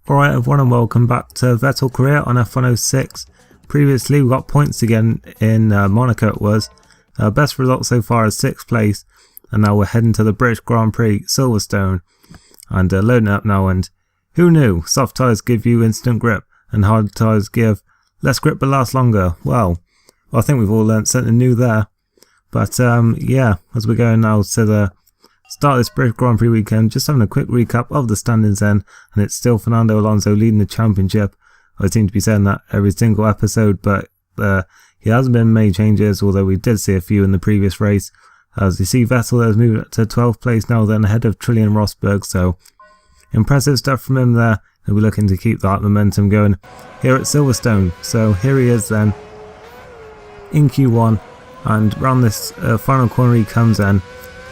Alright everyone, and welcome back to Vettel Career on F106. Previously we got points again in Monaco it was. Best result so far is 6th place, and now we're heading to the British Grand Prix Silverstone and loading up now. And who knew soft tyres give you instant grip and hard tyres give less grip but last longer. Well, I think we've all learnt something new there. But yeah, as we're going now to the start of this British Grand Prix weekend, just having a quick recap of the standings then, and it's still Fernando Alonso leading the championship. I seem to be saying that every single episode, but he hasn't been many changes, although we did see a few in the previous race. As you see, Vettel has moved to 12th place now then, ahead of Trillian Rosberg, so impressive stuff from him there, and we're looking to keep that momentum going here at Silverstone. So here he is then, in Q1, and around this final corner he comes in.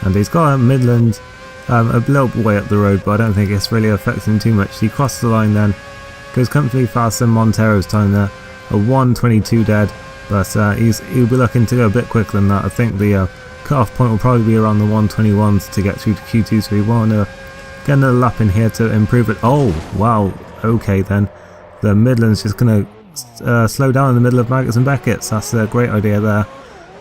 And he's got a Midland a little way up the road, but I don't think it's really affecting him too much. He crosses the line then, goes comfortably faster than Montero's time there, a 1:22 dead, but he'll be looking to go a bit quicker than that. I think the cut-off point will probably be around the 1:21s to get through to Q2, so we want to get another lap in here to improve it. Oh, wow, okay then. The Midland's just going to slow down in the middle of Maggots and Beckett's. That's a great idea there.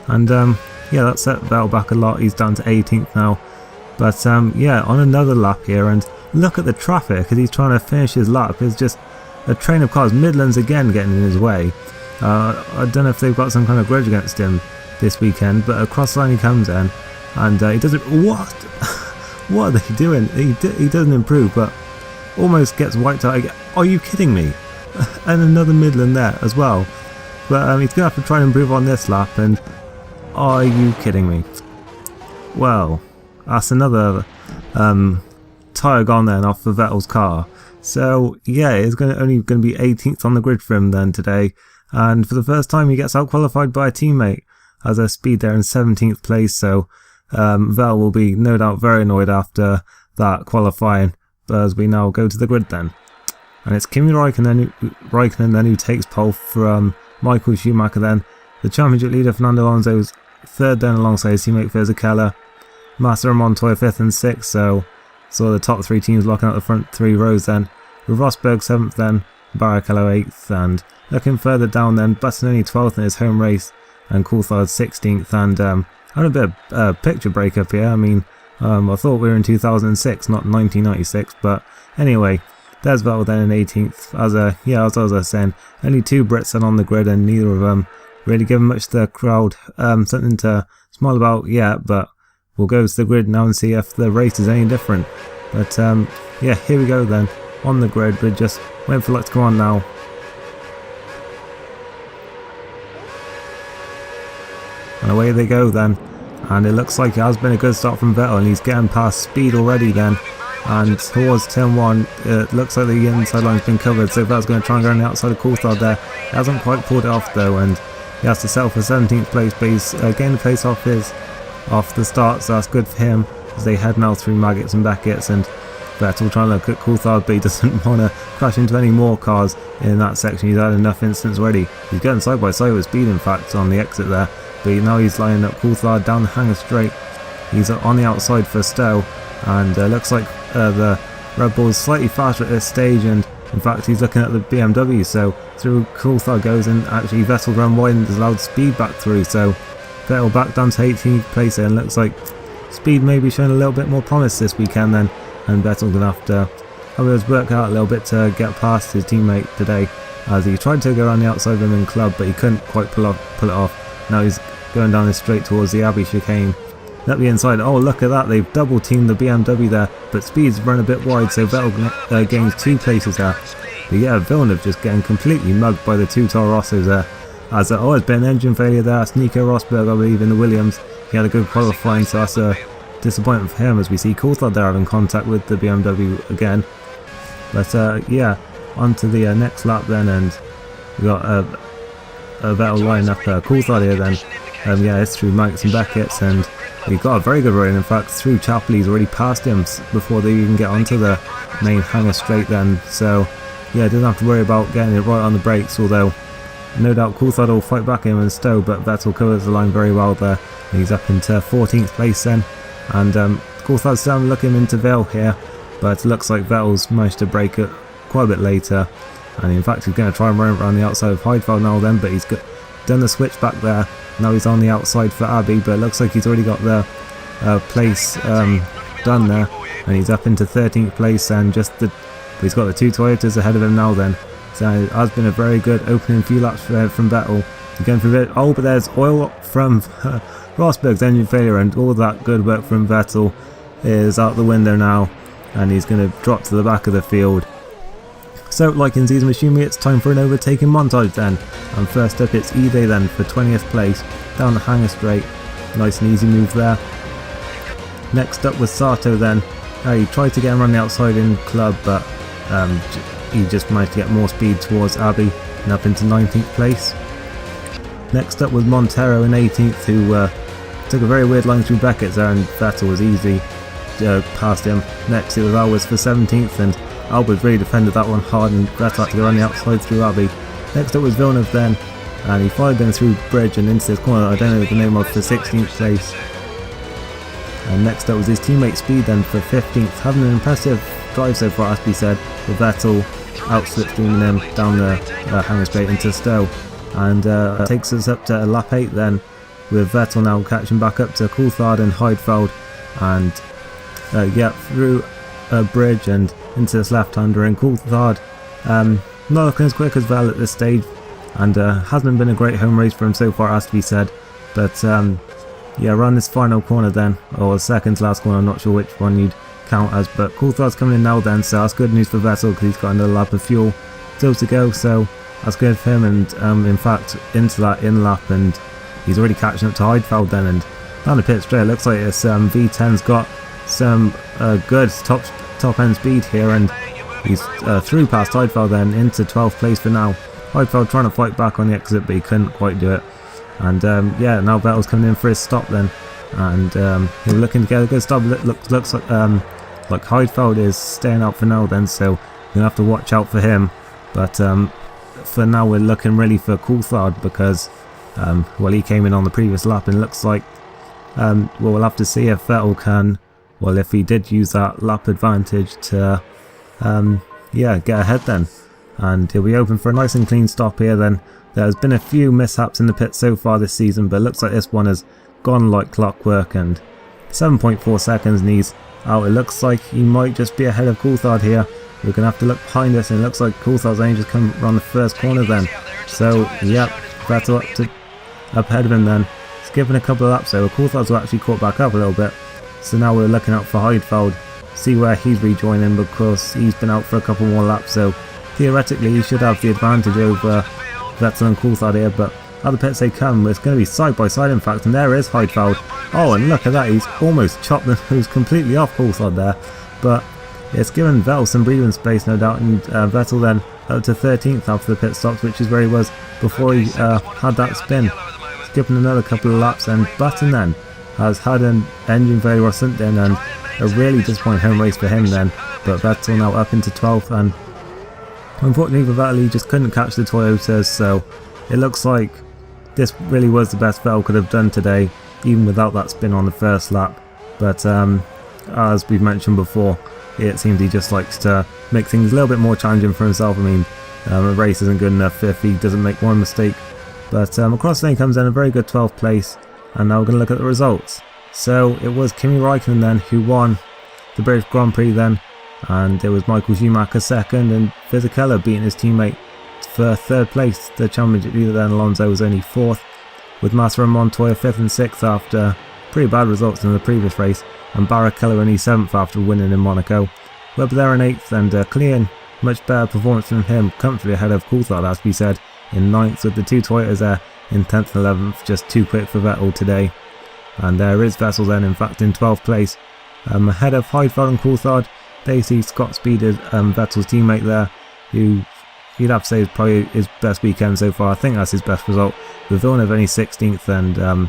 And yeah, that set Vettel back a lot. He's down to 18th now. But yeah, on another lap here, and look at the traffic as he's trying to finish his lap. There's just a train of cars. Midland's again getting in his way. I don't know if they've got some kind of grudge against him this weekend, but across the line he comes in, and he doesn't. What? What are they doing? He doesn't improve, but almost gets wiped out again. Are you kidding me? And another Midland there as well. But he's going to have to try and improve on this lap, and are you kidding me? Well, that's another tyre gone then off of Vettel's car. So yeah, it's only going to be 18th on the grid for him then today. And for the first time he gets out-qualified by a teammate as a speed there in 17th place. So Vettel will be no doubt very annoyed after that qualifying. But as we now go to the grid then. And it's Kimi Raikkonen then who takes pole from Michael Schumacher then. The championship leader Fernando Alonso's third then alongside his teammate Fisichella. Massa and Montoya 5th and 6th, so the top 3 teams locking out the front 3 rows then. With Rosberg 7th then, Barrichello 8th, and looking further down then, Bastianini 12th in his home race, and Coulthard 16th, and having a bit of picture breakup here. I mean, I thought we were in 2006, not 1996, but anyway, there's Vettel then in 18th. As I was saying, only 2 Brits then on the grid, and neither of them really giving much to the crowd something to smile about yet, but we'll go to the grid now and see if the race is any different. But yeah, here we go then on the grid. We're just waiting for luck to come on now. And away they go then, and it looks like it has been a good start from Vettel, and he's getting past speed already then. And towards turn 1, it looks like the inside line's been covered, so Vettel's going to try and go on the outside of Coulthard there. He hasn't quite pulled it off though, and he has to settle for 17th place, but he's gained the place off the start, so that's good for him as they head now through Maggots and Beckett's. And Vettel trying to look at Coulthard, but he doesn't want to crash into any more cars in that section. He's had enough incidents already. He's going side by side with Speed in fact on the exit there, but now he's lining up Coulthard down the hanger straight. He's on the outside for Stowe, and looks like the Red Bull is slightly faster at this stage, and in fact he's looking at the BMW, so through Coulthard goes, and actually Vettel run wide and has allowed Speed back through, so Vettel back down to 18th place there, and looks like Speed may be showing a little bit more promise this weekend then, and Vettel's going to have to have his work out a little bit to get past his teammate today, as he tried to go around the outside of him in club, but he couldn't quite pull it off. Now he's going down this straight towards the Abbey chicane. Up the inside, oh look at that, they've double teamed the BMW there, but Speed's run a bit wide, so Vettel gains 2 places there. But yeah, Villeneuve just getting completely mugged by the 2 Toro Rossos there. As it's been an engine failure there. That's Nico Rosberg, I believe, in the Williams. He had a good qualifying, so that's a disappointment for him, as we see Coulthard there having contact with the BMW again. But yeah, on to the next lap then, and we got Vettel lining up Coulthard here then. Yeah, it's through Maggots and Beckett's, and he got a very good run. In fact, through Chapel he's already passed him before they even get onto the main hanger straight then. So yeah, didn't have to worry about getting it right on the brakes, although no doubt Coulthard will fight back him and Stowe, but Vettel covers the line very well there. He's up into 14th place then, and Coulthard's down looking into Vettel here, but it looks like Vettel's managed to break quite a bit later, and in fact he's going to try and run around the outside of Heidfeld now then, but he's done the switch back there. Now he's on the outside for Abbey, but it looks like he's already got the place done there, and he's up into 13th place, and he's got the 2 Toyotas ahead of him now then. So it has been a very good opening few laps from Vettel. Again from Vettel. Oh, but there's oil from Rosberg's engine failure, and all that good work from Vettel is out the window now, and he's going to drop to the back of the field. So like in season machinery, it's time for an overtaking montage then, and first up it's E-Day then for 20th place down the hangar straight. Nice and easy move there. Next up was Sato then. He tried to get him around the outside in club, but he just managed to get more speed towards Abbey and up into 19th place. Next up was Montero in 18th, who took a very weird line through Beckett there, and Vettel was easy past him. Next it was Albers for 17th, and Albers really defended that one hard, and Vettel had to go on the outside through Abbey. Next up was Villeneuve then, and he followed him through Bridge and into this corner I don't know the name of for 16th place. And next up was his teammate Speed then for 15th, having an impressive drive so far, as we said, with Vettel out-slipstreaming him down the hangar straight into Stowe. And takes us up to lap 8 then, with Vettel now catching back up to Coulthard and Heidfeld, and through a bridge and into this left-hander, and Coulthard not looking as quick as Vettel at this stage, and hasn't been a great home race for him so far, has to be said. But around this final corner then, or the second to last corner, I'm not sure which one you'd count as, but Coulthard's coming in now then, so that's good news for Vettel because he's got another lap of fuel still to go, so that's good for him. And in fact into that in lap, and he's already catching up to Heidfeld then, and down the pit straight. It looks like this V10's got some good top end speed here, and he's through past Heidfeld then into 12th place for now. Heidfeld trying to fight back on the exit, but he couldn't quite do it. And now Vettel's coming in for his stop then, and he's looking to get a good stop. Looks like Heidfeld is staying out for now then, so we're gonna have to watch out for him. But for now we're looking really for Coulthard, because he came in on the previous lap, and it looks like we'll have to see if Vettel can, if he did use that lap advantage to get ahead then, and he'll be open for a nice and clean stop here then. There's been a few mishaps in the pit so far this season, but it looks like this one has gone like clockwork, and 7.4 seconds and he's out. It looks like he might just be ahead of Coulthard here. We're going to have to look behind us, and it looks like Coulthard's only just come around the first corner then. So, Vettel up ahead of him then. Skipping a couple of laps though. Coulthard's actually caught back up a little bit. So now we're looking out for Heidfeld, see where he's rejoining, because he's been out for a couple more laps. So theoretically he should have the advantage over Vettel and Coulthard here, but at the pits they come. It's going to be side by side in fact, and there is Heidfeld. Oh, and look at that, he's almost chopped the nose completely off Coulthard there, but it's given Vettel some breathing space no doubt, and Vettel then up to 13th after the pit stops, which is where he was before he had that spin. Skipping another couple of laps, and Button then has had an engine failure or something, and a really disappointing home race for him then. But Vettel now up into 12th, and unfortunately for Vettel he just couldn't catch the Toyotas, so it looks like this really was the best Vettel could have done today, even without that spin on the first lap. But as we've mentioned before, it seems he just likes to make things a little bit more challenging for himself. I mean, a race isn't good enough if he doesn't make one mistake. But across the lane comes in a very good 12th place, and now we're going to look at the results. So it was Kimi Räikkönen then who won the British Grand Prix then, and it was Michael Schumacher second, and Fisichella beating his teammate for third place. The championship leader then, Alonso, was only fourth, with Massa and Montoya 5th and 6th after pretty bad results in the previous race, and Barrichello only 7th after winning in Monaco. Webber there in 8th, and Klein, much better performance from him, comfortably ahead of Coulthard as we said, in 9th, with the two Toyotas there in 10th and 11th, just too quick for Vettel today. And there is Vettel then in fact in 12th place, ahead of Heidfeld and Coulthard. They see Scott Speed as Vettel's teammate there, who you'd have to say is probably his best weekend so far. I think that's his best result, with Villeneuve only 16th, and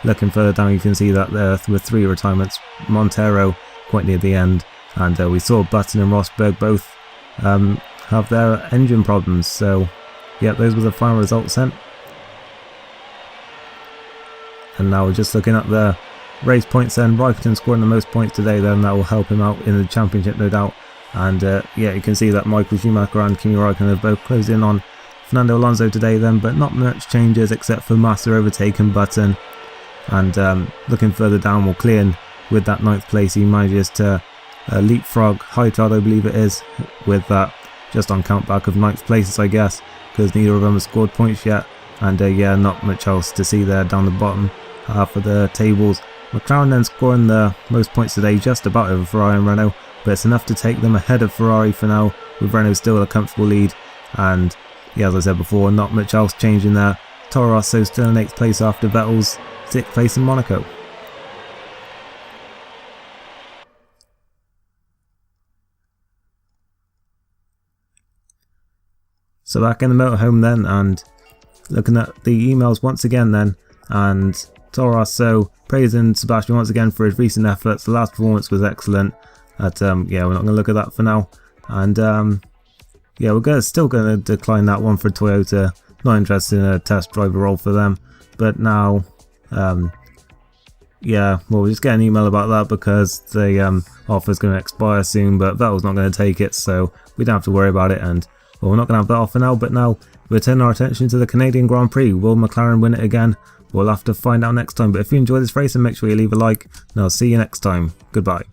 looking further down you can see that there were 3 retirements, Montero quite near the end, and we saw Button and Rosberg both have their engine problems. So yeah, those were the final results then. And now we're just looking at the race points then. Raikkonen scoring the most points today then, that will help him out in the championship no doubt. And yeah, you can see that Michael Schumacher and Kimi Raikkonen have both closed in on Fernando Alonso today then, but not much changes except for Massa overtaken Button. And looking further down, well, Clean with that 9th place, he manages to leapfrog Heitard, I believe it is, with that just on count back of 9th places, I guess, because neither of them have scored points yet. And yeah, not much else to see there down the bottom half of the tables. McLaren then scoring the most points today, just about over Ferrari and Renault, but it's enough to take them ahead of Ferrari for now, with Renault still a comfortable lead. And yeah, as I said before, not much else changing there. Toro Rosso still in 8th place after Vettel's 6th place in Monaco. So back in the motorhome then, and looking at the emails once again then, and Toro Rosso praising Sebastian once again for his recent efforts. The last performance was excellent. But yeah, we're not going to look at that for now. And yeah, we're still going to decline that one for Toyota. Not interested in a test driver role for them. But now, yeah, well, we'll just get an email about that because the offer is going to expire soon. But Vettel's not going to take it, so we don't have to worry about it. And well, we're not going to have that offer now. But now we're turning our attention to the Canadian Grand Prix. Will McLaren win it again? We'll have to find out next time. But if you enjoyed this race, then make sure you leave a like. And I'll see you next time. Goodbye.